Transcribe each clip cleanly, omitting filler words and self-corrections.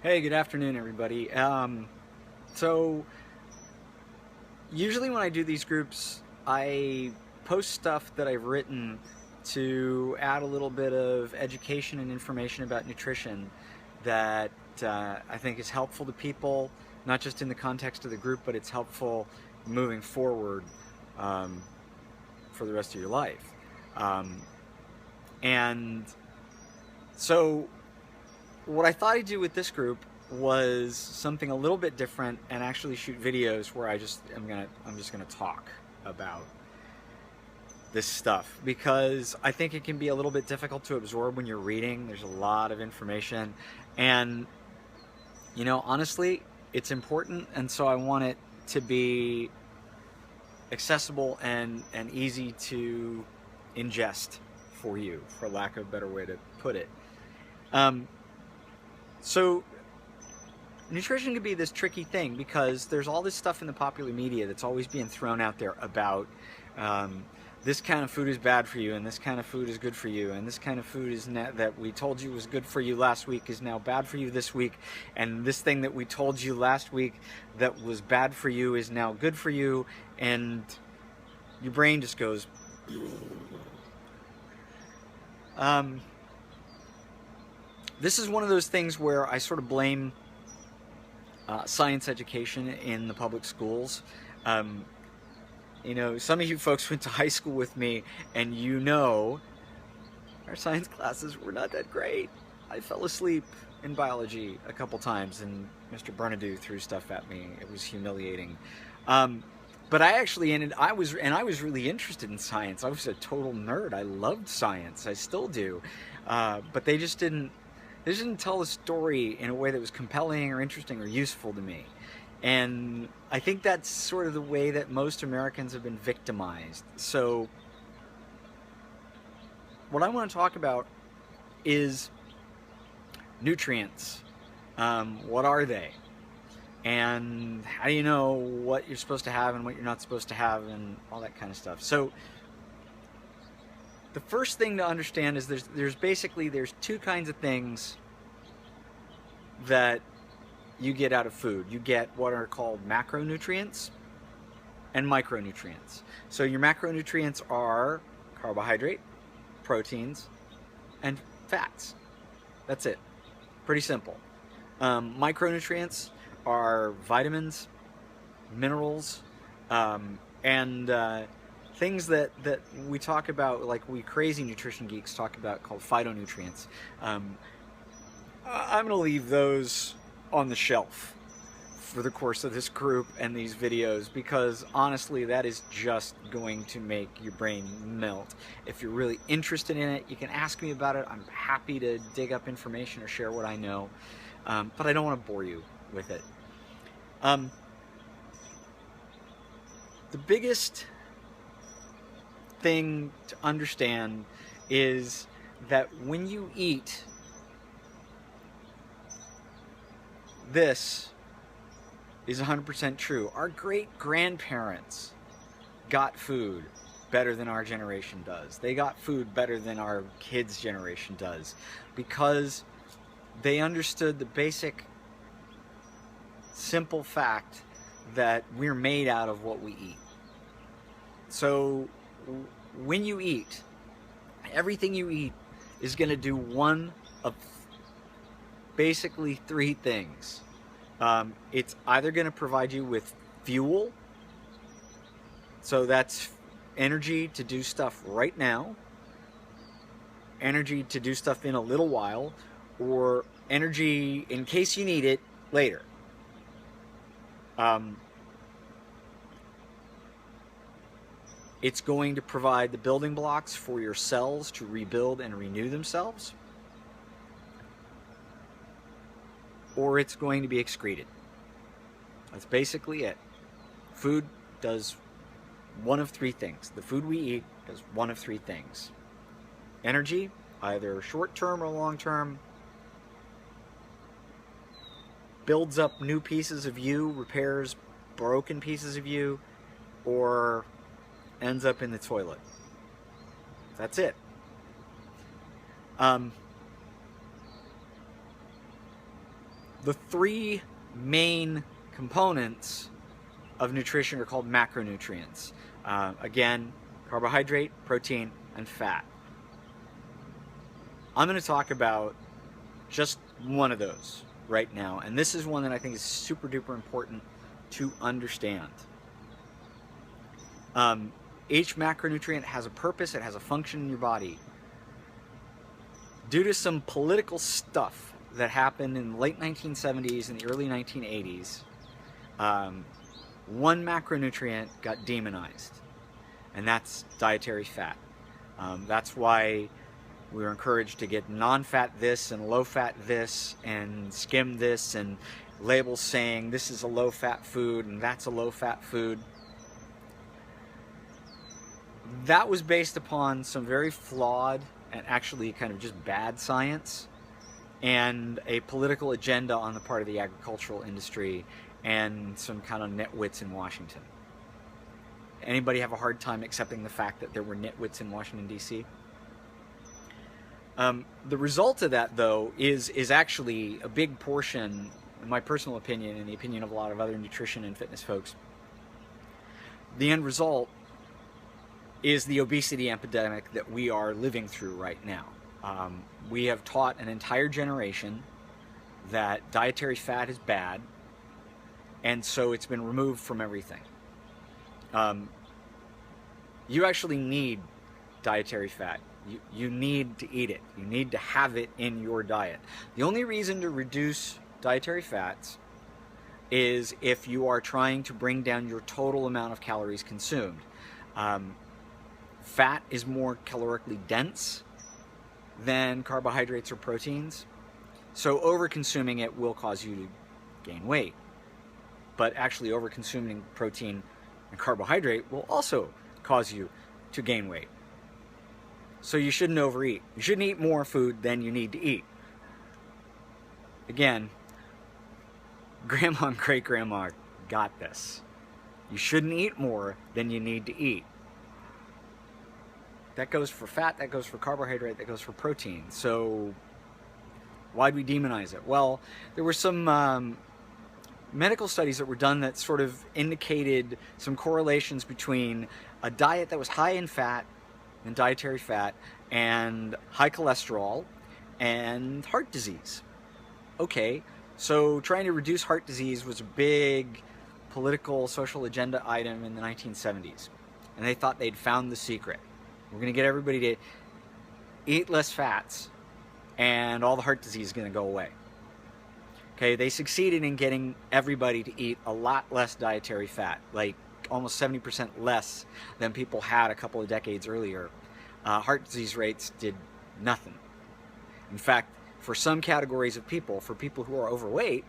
Hey, good afternoon, everybody. So usually when I do these groups, I post stuff that I've written to add a little bit of education and information about nutrition that I think is helpful to people, not just in the context of the group, but it's helpful moving forward um, for the rest of your life. Um, and so what I thought I'd do with this group was something a little bit different and actually shoot videos where I'm just gonna talk about this stuff because I think it can be a little bit difficult to absorb when you're reading. There's a lot of information, and honestly, it's important, and so I want it to be accessible and easy to ingest for you, for lack of a better way to put it. Um, so nutrition can be this tricky thing because there's all this stuff in the popular media that's always being thrown out there about um, this kind of food is bad for you and this kind of food is good for you and this kind of food is that we told you was good for you last week is now bad for you this week, and this thing that we told you last week that was bad for you is now good for you, and your brain just goes um, this is one of those things where I sort of blame science education in the public schools. Um, some of you folks went to high school with me, and our science classes were not that great. I fell asleep in biology a couple times, and Mr. Bernadou threw stuff at me. It was humiliating. Um, but I was really interested in science. I was a total nerd. I loved science. I still do. But they just didn't tell the story in a way that was compelling or interesting or useful to me. And I think that's sort of the way that most Americans have been victimized. So what I want to talk about is nutrients. What are they? And how do you know what you're supposed to have and what you're not supposed to have and all that kind of stuff. So the first thing to understand is there's two kinds of things that you get out of food. You get what are called macronutrients and micronutrients. So your macronutrients are carbohydrate, proteins, and fats. That's it. Pretty simple. Micronutrients are vitamins, minerals, and things that we talk about, like we crazy nutrition geeks talk about, called phytonutrients. I'm going to leave those on the shelf for the course of this group and these videos, because honestly that is just going to make your brain melt. If you're really interested in it, you can ask me about it. I'm happy to dig up information or share what I know, but I don't want to bore you with it. The biggest thing to understand is that when you eat this is 100% true. Our great-grandparents got food better than our generation does. They got food better than our kids' generation does, because they understood the basic, simple fact that we're made out of what we eat. So when you eat, everything you eat is going to do one of basically three things. It's either going to provide you with fuel, so that's energy to do stuff right now, energy to do stuff in a little while, or energy in case you need it later. It's going to provide the building blocks for your cells to rebuild and renew themselves, or it's going to be excreted. That's basically it. Food does one of three things. The food we eat does one of three things. Energy, either short-term or long-term, builds up new pieces of you, repairs broken pieces of you, or ends up in the toilet. That's it. the three main components of nutrition are called macronutrients. Again, carbohydrate, protein, and fat. I'm going to talk about just one of those right now, and this is one that I think is super duper important to understand. Each macronutrient has a purpose, it has a function in your body. Due to some political stuff that happened in the late 1970s and the early 1980s, one macronutrient got demonized, and that's dietary fat. That's why we were encouraged to get non-fat this and low-fat this and skim this, and labels saying this is a low-fat food and that's a low-fat food. That was based upon some very flawed and actually kind of just bad science and a political agenda on the part of the agricultural industry and some kind of nitwits in Washington. Anybody have a hard time accepting the fact that there were nitwits in Washington, D.C.? The result of that, though, is actually a big portion, in my personal opinion, and the opinion of a lot of other nutrition and fitness folks. The end result is the obesity epidemic that we are living through right now. We have taught an entire generation that dietary fat is bad, and so it's been removed from everything. You actually need dietary fat. You need to eat it. You need to have it in your diet. The only reason to reduce dietary fats is if you are trying to bring down your total amount of calories consumed. Fat is more calorically dense than carbohydrates or proteins, so over-consuming it will cause you to gain weight. But actually over-consuming protein and carbohydrate will also cause you to gain weight. So you shouldn't overeat. You shouldn't eat more food than you need to eat. Again, grandma and great-grandma got this. You shouldn't eat more than you need to eat. That goes for fat, that goes for carbohydrate, that goes for protein. So why'd we demonize it? Well, there were some medical studies that were done that sort of indicated some correlations between a diet that was high in fat and dietary fat and high cholesterol and heart disease. Okay, so trying to reduce heart disease was a big political social agenda item in the 1970s, and they thought they'd found the secret. We're going to get everybody to eat less fats and all the heart disease is going to go away. Okay, they succeeded in getting everybody to eat a lot less dietary fat, like almost 70% less than people had a couple of decades earlier. Heart disease rates did nothing. In fact, for some categories of people, for people who are overweight,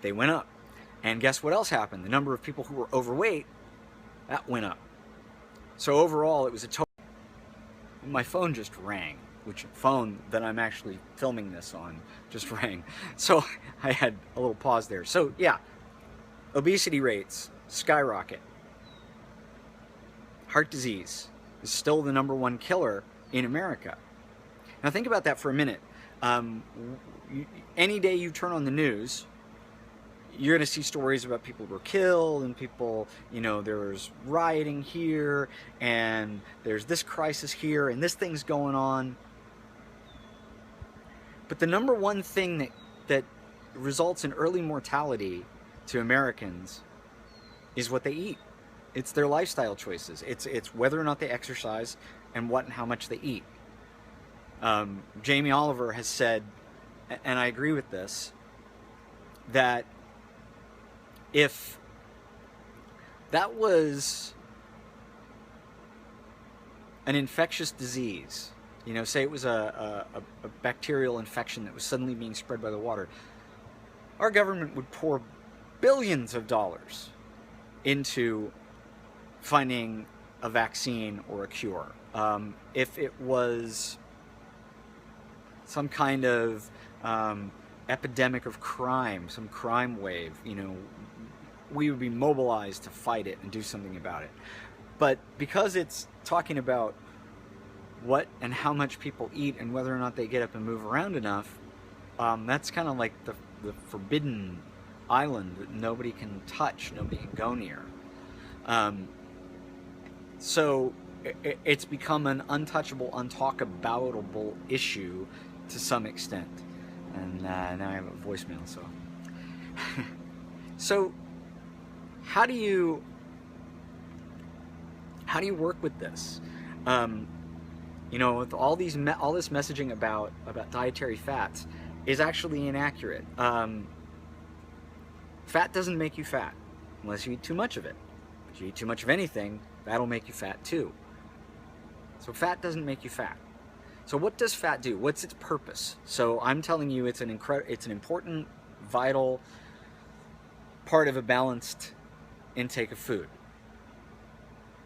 they went up. And guess what else happened? The number of people who were overweight, that went up. So overall, it was a total... My phone just rang, which phone that I'm actually filming this on just rang. So I had a little pause there. So yeah, obesity rates skyrocket. Heart disease is still the #1 killer in America. Now think about that for a minute. Any day you turn on the news, you're going to see stories about people who were killed and people, you know, there's rioting here and there's this crisis here and this thing's going on. But the #1 thing that results in early mortality to Americans is what they eat. It's their lifestyle choices. It's whether or not they exercise and what and how much they eat. Jamie Oliver has said, and I agree with this, that if that was an infectious disease, you know, say it was a bacterial infection that was suddenly being spread by the water, our government would pour billions of dollars into finding a vaccine or a cure. If it was some kind of epidemic of crime, some crime wave, you know, we would be mobilized to fight it and do something about it. But because it's talking about what and how much people eat and whether or not they get up and move around enough, that's kind of like the the forbidden island that nobody can touch, nobody can go near. So it's become an untouchable, untalkaboutable issue to some extent. And now I have a voicemail, so. So how do you work with this? You know, with all this messaging about dietary fats is actually inaccurate. Fat doesn't make you fat unless you eat too much of it. If you eat too much of anything, that'll make you fat too. So fat doesn't make you fat. So what does fat do? What's its purpose? So I'm telling you, it's an important, vital part of a balanced intake of food.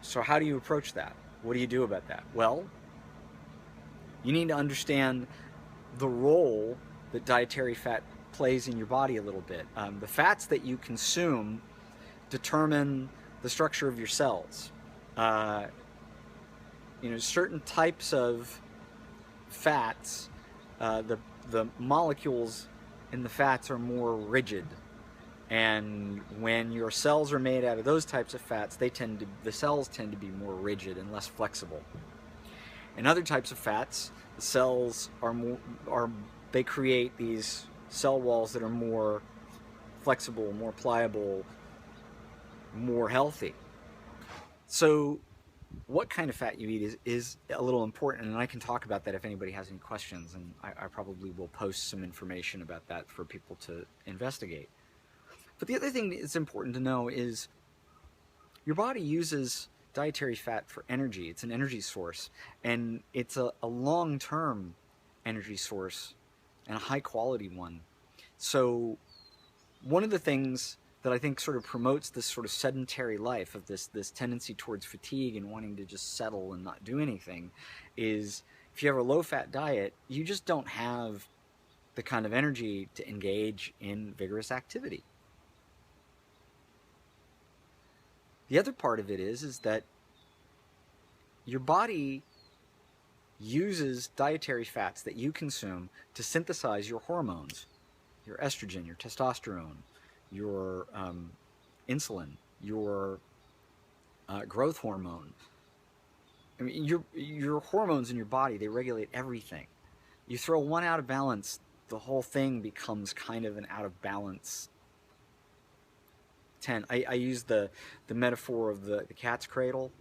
So how do you approach that? What do you do about that? Well, you need to understand the role that dietary fat plays in your body a little bit. The fats that you consume determine the structure of your cells. You know, certain types of fats, the molecules in the fats are more rigid, and when your cells are made out of those types of fats, the cells tend to be more rigid and less flexible. In other types of fats, the cells they create these cell walls that are more flexible, more pliable, more healthy. So what kind of fat you eat is a little important, and I can talk about that if anybody has any questions, and I probably will post some information about that for people to investigate. But the other thing that's important to know is your body uses dietary fat for energy. It's an energy source, and it's a long-term energy source and a high-quality one. So one of the things that I think sort of promotes this sort of sedentary life of this tendency towards fatigue and wanting to just settle and not do anything is if you have a low-fat diet, you just don't have the kind of energy to engage in vigorous activity. The other part of it is that your body uses dietary fats that you consume to synthesize your hormones, your estrogen, your testosterone, your insulin, your growth hormone. I mean, your hormones in your body, they regulate everything. You throw one out of balance, the whole thing becomes kind of an out of balance tent. I use the metaphor of the cat's cradle.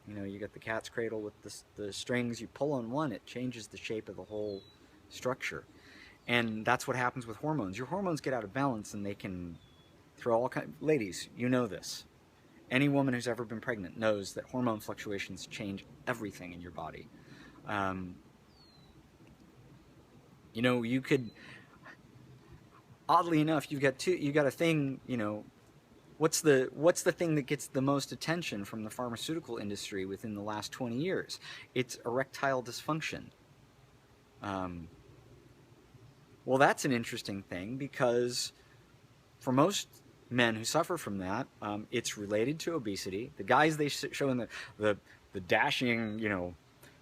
You know, you got the cat's cradle with the strings. You pull on one, it changes the shape of the whole structure. And that's what happens with hormones. Your hormones get out of balance and they can throw all kinds. Ladies, you know this. Any woman who's ever been pregnant knows that hormone fluctuations change everything in your body. You know, you could, oddly enough, you got a thing, you know, what's the thing that gets the most attention from the pharmaceutical industry within the last 20 years? It's erectile dysfunction. Well, that's an interesting thing because for most men who suffer from that, it's related to obesity. The guys they show in the dashing, you know,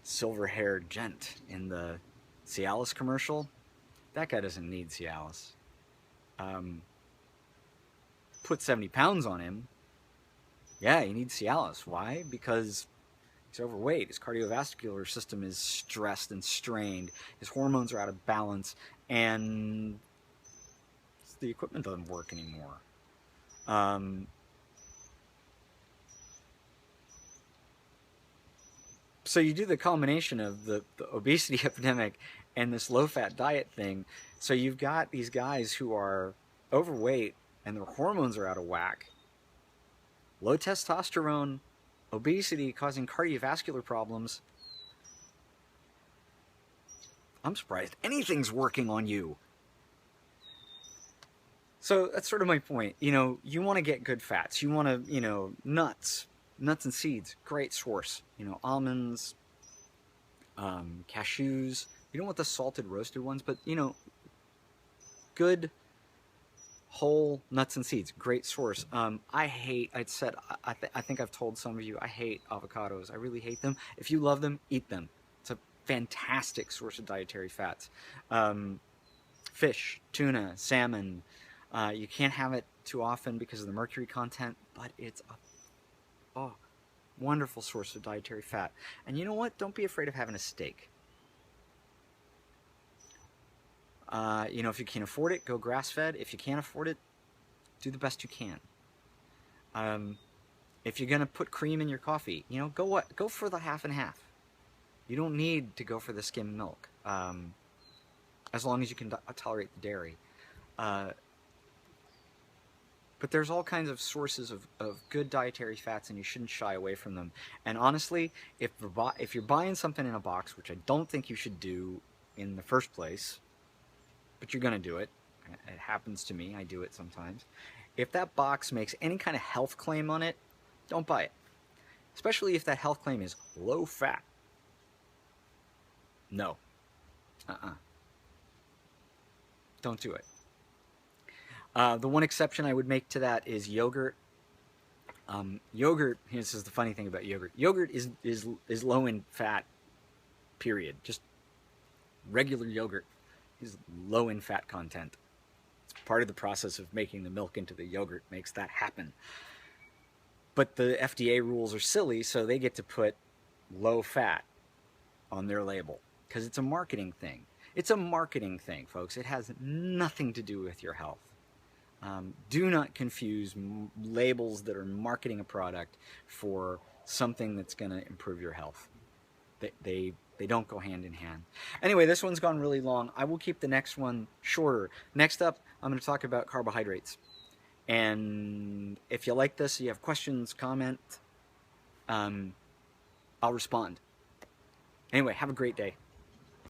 silver-haired gent in the Cialis commercial, that guy doesn't need Cialis. Put 70 pounds on him, yeah, he needs Cialis. Why? Because he's overweight, his cardiovascular system is stressed and strained, his hormones are out of balance, and the equipment doesn't work anymore. So you do the combination of the obesity epidemic and this low-fat diet thing, so you've got these guys who are overweight and their hormones are out of whack, low testosterone, obesity causing cardiovascular problems. I'm surprised anything's working on you. So that's sort of my point. You know, you want to get good fats. You want to, you know, nuts and seeds, great source. You know, almonds, cashews. You don't want the salted roasted ones, but, you know, good whole nuts and seeds, great source. I think I've told some of you, I hate avocados. I really hate them. If you love them, eat them. It's a fantastic source of dietary fats. fish, tuna, salmon. You can't have it too often because of the mercury content, but it's a wonderful source of dietary fat. And you know what? Don't be afraid of having a steak. If you can afford it, go grass-fed. If you can't afford it, do the best you can. If you're gonna put cream in your coffee, go for the half and half. You don't need to go for the skim milk, as long as you can tolerate the dairy. But there's all kinds of sources of good dietary fats, and you shouldn't shy away from them. And honestly, if you're buying something in a box, which I don't think you should do in the first place, but you're going to do it. It happens to me. I do it sometimes. If that box makes any kind of health claim on it, don't buy it. Especially if that health claim is low fat. No. Don't do it. The one exception I would make to that is yogurt. Yogurt, this is the funny thing about yogurt. Yogurt is low in fat, period. Just regular yogurt is low in fat content. It's part of the process of making the milk into the yogurt makes that happen. But the FDA rules are silly, so they get to put low fat on their label because it's a marketing thing. It's a marketing thing, folks. It has nothing to do with your health. Do not confuse labels that are marketing a product for something that's going to improve your health. They don't go hand in hand. Anyway, this one's gone really long. I will keep the next one shorter. Next up, I'm going to talk about carbohydrates. And if you like this, you have questions, comment, I'll respond. Anyway, have a great day.